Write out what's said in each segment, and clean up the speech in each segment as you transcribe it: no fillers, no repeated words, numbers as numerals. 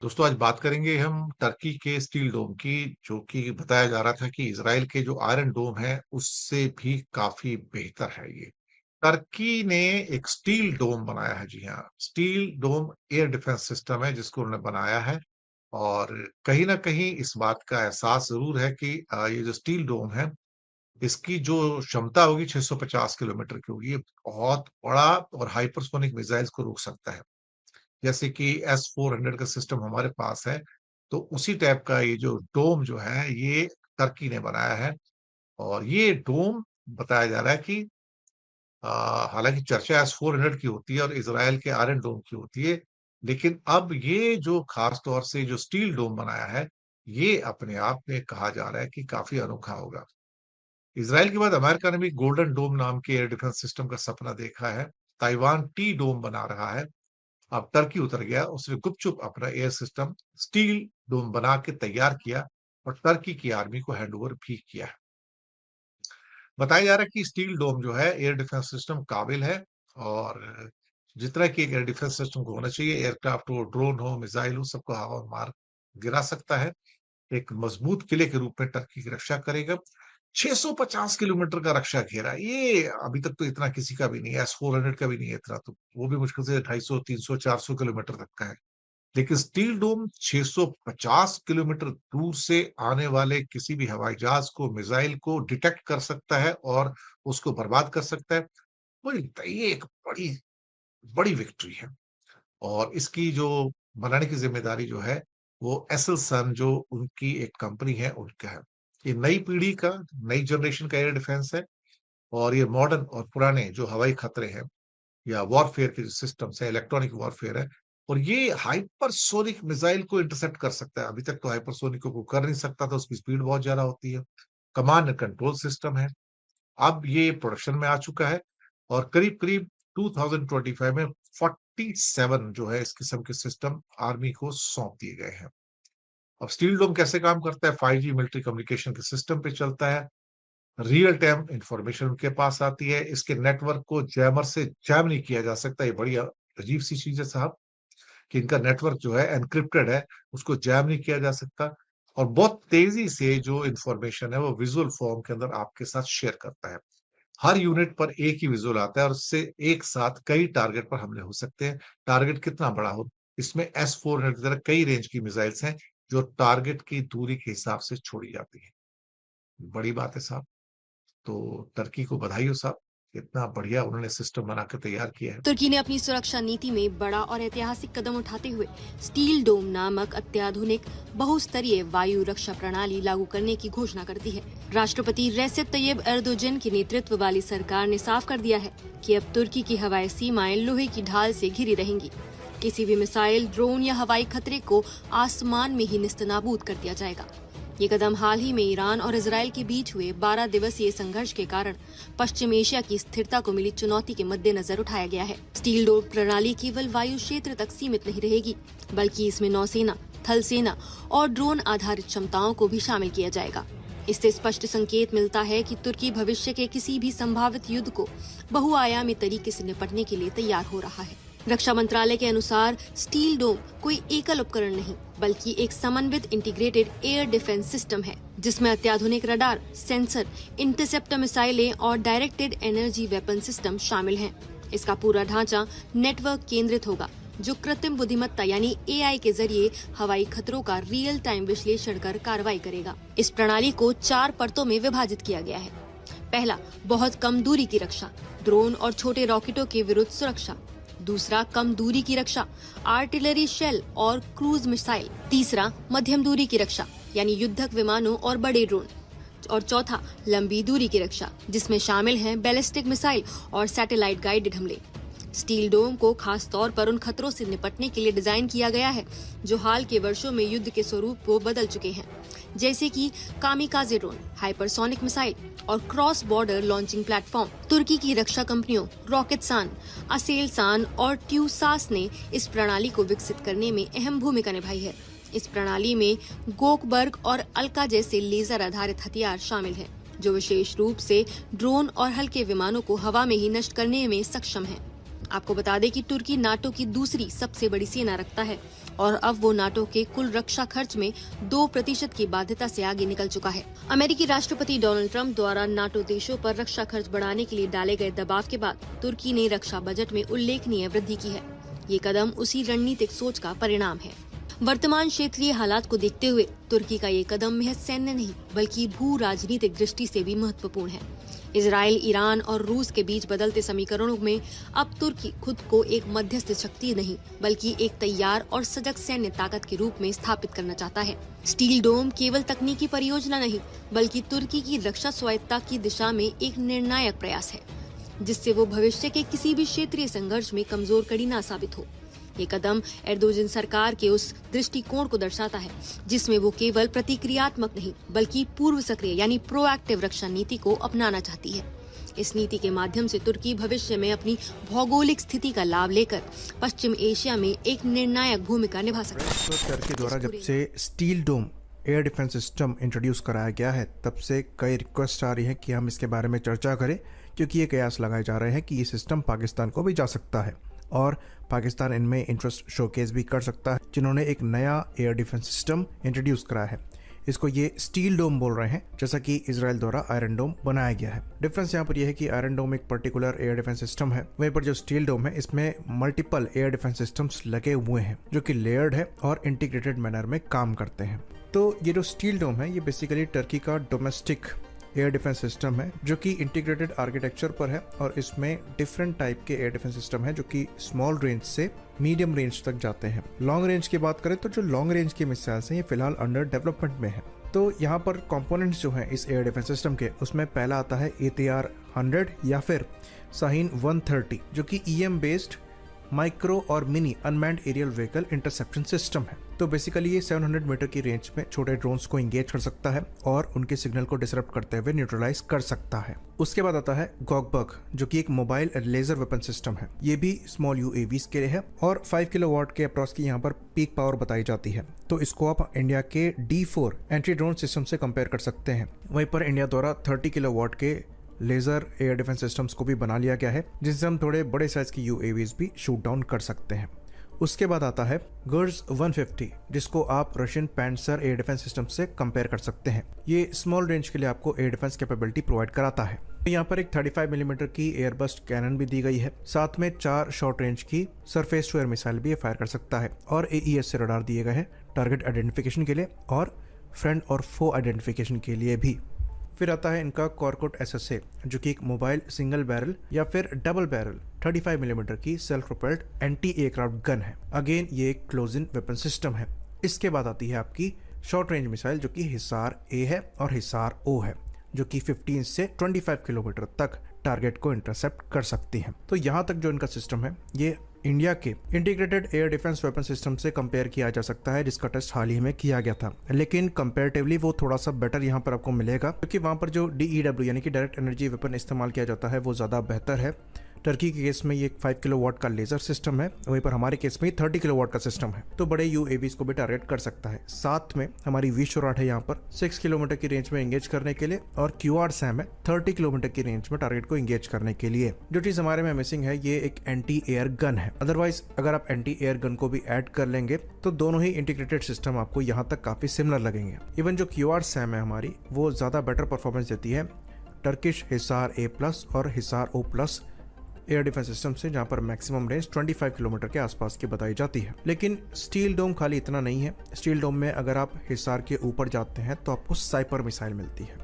दोस्तों आज बात करेंगे हम टर्की के स्टील डोम की, जो कि बताया जा रहा था कि इजराइल के जो आयरन डोम है उससे भी काफी बेहतर है ये। टर्की ने एक स्टील डोम बनाया है। जी हाँ, स्टील डोम एयर डिफेंस सिस्टम है जिसको उन्होंने बनाया है। और कहीं ना कहीं इस बात का एहसास जरूर है कि ये जो स्टील डोम है इसकी जो क्षमता होगी 650 किलोमीटर की होगी। ये बहुत बड़ा और हाइपरसोनिक मिसाइल्स को रोक सकता है। जैसे कि S-400 का सिस्टम हमारे पास है, तो उसी टाइप का ये जो डोम जो है ये टर्की ने बनाया है। और ये डोम बताया जा रहा है कि हालांकि चर्चा S-400 की होती है और इसराइल के आयरन डोम की होती है, लेकिन अब ये जो खास तौर से जो स्टील डोम बनाया है ये अपने आप में कहा जा रहा है कि काफी अनोखा होगा। इसराइल के बाद अमेरिका ने भी गोल्डन डोम नाम के एयर डिफेंस सिस्टम का सपना देखा है। ताइवान टी डोम बना रहा है। अब टर्की उतर गया, उसने गुपचुप अपना एयर सिस्टम स्टील डोम बना के तैयार किया और टर्की की आर्मी को हैंडओवर भी किया है। बताया जा रहा है कि स्टील डोम जो है एयर डिफेंस सिस्टम काबिल है। और जितना कि एक एयर डिफेंस सिस्टम को होना चाहिए, एयरक्राफ्ट हो, ड्रोन हो, मिसाइल हो, सबको हवा में मार गिरा सकता है। एक मजबूत किले के रूप में टर्की की रक्षा करेगा। 650 किलोमीटर का रक्षा घेरा, ये अभी तक तो इतना किसी का भी नहीं है। S-400 का भी नहीं है इतना, तो वो भी मुश्किल से 250, 300, 400 किलोमीटर तक का है। लेकिन स्टील डोम 650 किलोमीटर दूर से आने वाले किसी भी हवाई जहाज को, मिसाइल को डिटेक्ट कर सकता है और उसको बर्बाद कर सकता है। ये एक बड़ी बड़ी विक्ट्री है। और इसकी जो बनाने की जिम्मेदारी जो है वो एसएलसन, जो उनकी एक कंपनी है, उनका है। ये नई पीढ़ी का, नई जनरेशन का एयर डिफेंस है। और ये मॉडर्न और पुराने जो हवाई खतरे हैं या वॉरफेयर के जो सिस्टम्स है, इलेक्ट्रॉनिक वॉरफेयर है। और ये हाइपरसोनिक मिसाइल को इंटरसेप्ट कर सकता है। अभी तक तो हाइपरसोनिक को कर नहीं सकता था, उसकी स्पीड बहुत ज्यादा होती है। कमांड एंड कंट्रोल सिस्टम है। अब ये प्रोडक्शन में आ चुका है और करीब करीब 2025 में 47 जो है इस किस्म के सिस्टम आर्मी को सौंप दिए गए हैं। अब स्टील डोम कैसे काम करता है? 5G मिलिट्री कम्युनिकेशन के सिस्टम पे चलता है। रियल टाइम इंफॉर्मेशन उनके पास आती है। इसके नेटवर्क को जैमर से जैम नहीं किया जा सकता। ये बड़ी अजीब सी चीज है साहब, कि इनका नेटवर्क जो है एनक्रिप्टेड है, उसको जैम नहीं किया जा सकता। और बहुत तेजी से जो इंफॉर्मेशन है वो विजुअल फॉर्म के अंदर आपके साथ शेयर करता है। हर यूनिट पर एक ही विजुअल आता है और उससे एक साथ कई टारगेट पर हमले हो सकते हैं। टारगेट कितना बड़ा हो, इसमें S-400 की तरह कई रेंज की मिसाइल्स हैं जो टारगेट की दूरी के हिसाब से छोड़ी जाती है। बड़ी बात है साहब। तो टर्की को बधाई हो साहब, इतना बढ़िया उन्होंने सिस्टम बना के तैयार किया है। तुर्की ने अपनी सुरक्षा नीति में बड़ा और ऐतिहासिक कदम उठाते हुए स्टील डोम नामक अत्याधुनिक बहुस्तरीय वायु रक्षा प्रणाली लागू करने की घोषणा कर दी है। राष्ट्रपति रेसेप तैयब एर्दोगन के नेतृत्व वाली सरकार ने साफ कर दिया है कि अब तुर्की की हवाई सीमाएं लोहे की ढाल से घिरी रहेंगी। किसी भी मिसाइल, ड्रोन या हवाई खतरे को आसमान में ही निस्तनाबूद कर दिया जाएगा। ये कदम हाल ही में ईरान और इजरायल के बीच हुए 12 दिवसीय संघर्ष के कारण पश्चिम एशिया की स्थिरता को मिली चुनौती के मद्देनजर उठाया गया है। स्टील डोम प्रणाली केवल वायु क्षेत्र तक सीमित नहीं रहेगी, बल्कि इसमें नौसेना, थल सेना और ड्रोन आधारित क्षमताओं को भी शामिल किया जाएगा। इससे स्पष्ट संकेत मिलता है कि तुर्की भविष्य के किसी भी संभावित युद्ध को बहुआयामी तरीके से निपटने के लिए तैयार हो रहा है। रक्षा मंत्रालय के अनुसार स्टील डोम कोई एकल उपकरण नहीं, बल्कि एक समन्वित इंटीग्रेटेड एयर डिफेंस सिस्टम है, जिसमें अत्याधुनिक रडार, सेंसर, इंटरसेप्टर मिसाइलें और डायरेक्टेड एनर्जी वेपन सिस्टम शामिल हैं। इसका पूरा ढांचा नेटवर्क केंद्रित होगा, जो कृत्रिम बुद्धिमत्ता यानी AI के जरिए हवाई खतरों का रियल टाइम विश्लेषण कर कार्रवाई करेगा। इस प्रणाली को 4 परतों में विभाजित किया गया है। पहला, बहुत कम दूरी की रक्षा, ड्रोन और छोटे रॉकेटों के विरुद्ध सुरक्षा। दूसरा, कम दूरी की रक्षा, आर्टिलरी शेल और क्रूज मिसाइल। तीसरा, मध्यम दूरी की रक्षा, यानी युद्धक विमानों और बड़े ड्रोन। और चौथा, लंबी दूरी की रक्षा, जिसमें शामिल हैं बैलिस्टिक मिसाइल और सैटेलाइट गाइडेड हमले। स्टील डोम को खास तौर पर उन खतरों से निपटने के लिए डिजाइन किया गया है जो हाल के वर्षों में युद्ध के स्वरूप को बदल चुके हैं, जैसे कि कामिकाजे ड्रोन, हाइपरसोनिक मिसाइल और क्रॉस बॉर्डर लॉन्चिंग प्लेटफॉर्म। तुर्की की रक्षा कंपनियों रॉकेटसान, असेलसान और ट्यूसास ने इस प्रणाली को विकसित करने में अहम भूमिका निभाई है। इस प्रणाली में गोकबर्ग और अल्का जैसे लेजर आधारित हथियार शामिल हैं, जो विशेष रूप से ड्रोन और हल्के विमानों को हवा में ही नष्ट करने में सक्षम हैं। आपको बता दें कि तुर्की नाटो की दूसरी सबसे बड़ी सेना रखता है और अब वो नाटो के कुल रक्षा खर्च में 2% की बाध्यता से आगे निकल चुका है। अमेरिकी राष्ट्रपति डोनाल्ड ट्रंप द्वारा नाटो देशों पर रक्षा खर्च बढ़ाने के लिए डाले गए दबाव के बाद तुर्की ने रक्षा बजट में उल्लेखनीय वृद्धि की है। ये कदम उसी रणनीतिक सोच का परिणाम है। वर्तमान क्षेत्रीय हालात को देखते हुए तुर्की का ये कदम महज सैन्य नहीं बल्कि भू राजनीतिक दृष्टि से भी महत्वपूर्ण है। इजराइल, ईरान और रूस के बीच बदलते समीकरणों में अब तुर्की खुद को एक मध्यस्थ शक्ति नहीं बल्कि एक तैयार और सजग सैन्य ताकत के रूप में स्थापित करना चाहता है। स्टील डोम केवल तकनीकी परियोजना नहीं बल्कि तुर्की की रक्षा स्वायत्तता की दिशा में एक निर्णायक प्रयास है, जिससे वो भविष्य के किसी भी क्षेत्रीय संघर्ष में कमजोर कड़ी न साबित हो। ये कदम एर्दोगन सरकार के उस दृष्टिकोण को दर्शाता है जिसमें वो केवल प्रतिक्रियात्मक नहीं बल्कि पूर्व सक्रिय यानी प्रोएक्टिव रक्षा नीति को अपनाना चाहती है। इस नीति के माध्यम से तुर्की भविष्य में अपनी भौगोलिक स्थिति का लाभ लेकर पश्चिम एशिया में एक निर्णायक भूमिका निभा सकता है। तो टर्की द्वारा जब से स्टील डोम एयर डिफेंस सिस्टम इंट्रोड्यूस कराया गया है तब से कई रिक्वेस्ट आ रही है कि हम इसके बारे में चर्चा करें, क्योंकि ये कयास लगाए जा रहे हैं कि ये सिस्टम पाकिस्तान को भी जा सकता है और पाकिस्तान इनमें इंटरेस्ट शोकेस भी कर सकता है, जिन्होंने एक नया एयर डिफेंस सिस्टम इंट्रोड्यूस कराया है। इसको ये स्टील डोम बोल रहे हैं, जैसा कि इजराइल द्वारा आयरन डोम बनाया गया है। डिफरेंस यहाँ पर यह है कि आयरन डोम एक पर्टिकुलर एयर डिफेंस सिस्टम है, वहीं पर जो स्टील डोम है इसमें मल्टीपल एयर डिफेंस सिस्टम्स लगे हुए हैं जो कि लेयर्ड है और इंटीग्रेटेड मैनर में काम करते हैं। तो ये जो स्टील डोम है ये बेसिकली टर्की का डोमेस्टिक एयर डिफेंस सिस्टम है जो कि इंटीग्रेटेड आर्किटेक्चर पर है और इसमें डिफरेंट टाइप के एयर डिफेंस सिस्टम है जो कि स्मॉल रेंज से मीडियम रेंज तक जाते हैं। लॉन्ग रेंज की बात करें तो जो लॉन्ग रेंज की मिसाइल्स हैं ये फिलहाल अंडर डेवलपमेंट में है। तो यहाँ पर कंपोनेंट्स जो हैं इस एयर डिफेंस सिस्टम के, उसमें पहला आता है ATR 100 या फिर शाहीन 130 जो कि EM बेस्ड माइक्रो और mini unmanned aerial vehicle interception system है। तो बेसिकली ये 700 मीटर की रेंज में छोटे ड्रोन्स को इंगेज कर सकता है और उनके सिग्नल को डिसरप्ट करते हुए न्यूट्रलाइज कर सकता है। उसके बाद आता है गॉगबग जो कि एक मोबाइल लेजर वेपन सिस्टम है। ये भी स्मॉल UAVs के लिए है और 5 किलोवाट के अप्रॉक्स की यहाँ पर पीक पावर बताई जाती है। तो इसको आप इंडिया के D4 एंटी ड्रोन सिस्टम से कंपेयर कर सकते हैं। वहीं पर इंडिया द्वारा 30 किलोवाट के लेजर एयर डिफेंस सिस्टम्स को भी बना लिया गया है, जिनसे हम थोड़े बड़े साइज की UAVs भी शूट डाउन कर सकते हैं। उसके बाद आता है गर्ज 150 जिसको आप रशियन पैंसर एयर डिफेंस सिस्टम से कंपेयर कर सकते हैं। ये स्मॉल रेंज के लिए आपको एयर डिफेंस कैपेबिलिटी प्रोवाइड कराता है। यहाँ पर एक 35 मिलीमीटर की एयरबस्ट कैनन भी दी गई है, साथ में 4 शॉर्ट रेंज की सरफेस टू एयर मिसाइल भी फायर कर सकता है और AES से रडार दिए गए हैं टारगेट आइडेंटिफिकेशन के लिए और फ्रेंड और फो आइडेंटिफिकेशन के लिए भी। फिर आता है इनका कॉर्कोट SSA जो कि एक मोबाइल सिंगल बैरल या फिर डबल बैरल 35 मिलीमीटर की self propelled anti aircraft gun है। अगेन ये एक क्लोज इन वेपन सिस्टम है। इसके बाद आती है आपकी शॉर्ट रेंज मिसाइल जो कि हिसार A है और हिसार O है, जो कि 15 से 25 किलोमीटर तक टारगेट को इंटरसेप्ट कर सकती हैं। तो यहाँ तक जो इनका सिस्टम है ये इंडिया के integrated air defence weapon system से कंपेयर किया जा सकता है, जिसका टेस्ट हाल ही में किया गया था। लेकिन कंपैरेटिवली वो थोड़ा सा बेटर यहाँ पर आपको मिलेगा, क्योंकि वहाँ पर जो DEW यानी कि डायरेक्ट एनर्जी वेपन इस्तेमाल किया जाता है वो ज़्यादा बेहतर है। टर्की के केस में ये 5 किलोवाट का लेजर सिस्टम है, वहीं पर हमारे केस में 30 किलोवाट का सिस्टम है, तो बड़े UAVs को भी टारगेट कर सकता है। साथ में हमारी V-108 है यहाँ पर 6 किलोमीटर की रेंज में एंगेज करने के लिए और QRSAM है 30 किलोमीटर की रेंज में टारगेट को एंगेज करने के लिए। जो चीज हमारे में मिसिंग है ये एक एंटी एयर गन है। अदरवाइज अगर आप एंटी एयर गन को भी ऐड कर लेंगे तो दोनों ही इंटीग्रेटेड सिस्टम आपको यहाँ तक काफी सिमिलर लगेंगे। इवन जो QRSAM है हमारी वो ज्यादा बेटर परफॉर्मेंस देती है टर्किश हिसार A+ और Hisar O+ air defence system से, जहां पर मैक्सिमम रेंज 25 किलोमीटर के आसपास की बताई जाती है। लेकिन स्टील डोम खाली इतना नहीं है। स्टील डोम में अगर आप हिसार के ऊपर जाते हैं तो आपको साइपर मिसाइल मिलती है।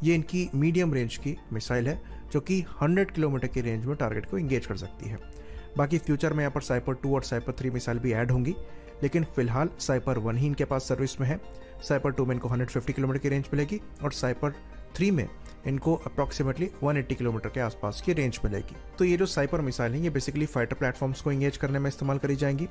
ये इनकी मीडियम रेंज की मिसाइल है जो कि 100 किलोमीटर की रेंज में टारगेट को इंगेज कर सकती है। बाकी फ्यूचर में यहाँ पर साइपर 2 और साइपर 3 मिसाइल भी ऐड होंगी, लेकिन फिलहाल साइपर 1 ही इनके पास सर्विस में है। साइपर 2 में इनको 150 किलोमीटर की रेंज मिलेगी और साइपर 3 में इनको अप्रॉक्सीमेटली 180 किलोमीटर के आसपास की रेंज मिलेगी। तो ये जो साइपर मिसाइल है ये बेसिकली फाइटर प्लेटफॉर्म्स को इंगेज करने में इस्तेमाल करी जाएंगी,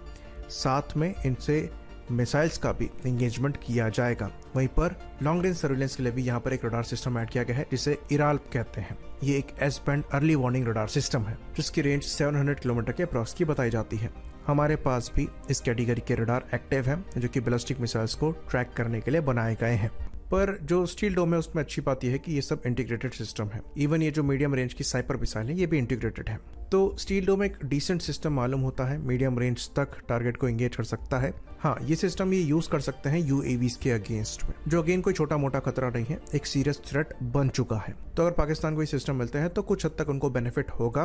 साथ में इनसे मिसाइल्स का भी इंगेजमेंट किया जाएगा। वहीं पर लॉन्ग रेंज सर्विलेंस के लिए भी यहाँ पर एक रडार सिस्टम ऐड किया गया है जिसे इराल कहते हैं। ये एक S-बैंड अर्ली वार्निंग रडार सिस्टम है जिसकी रेंज 700 किलोमीटर के अप्रॉक्स की बताई जाती है। हमारे पास भी इस कैटेगरी के रडार एक्टिव है जो कि बैलिस्टिक मिसाइल्स को ट्रैक करने के लिए बनाए गए हैं। पर जो स्टील डोम है उसमें अच्छी बात यह है कि ये सब इंटीग्रेटेड सिस्टम है। इवन ये जो मीडियम रेंज की साइपर मिसाइल है ये भी इंटीग्रेटेड है। तो स्टील डोम एक डिसेंट सिस्टम मालूम होता है, मीडियम रेंज तक टारगेट को एंगेज कर सकता है। हाँ, ये सिस्टम ये यूज कर सकते हैं यूएवीज के अगेंस्ट में, जो अगेन कोई छोटा मोटा खतरा नहीं है, एक सीरियस थ्रेट बन चुका है। तो अगर पाकिस्तान को ये सिस्टम मिलते हैं तो कुछ हद तक उनको बेनिफिट होगा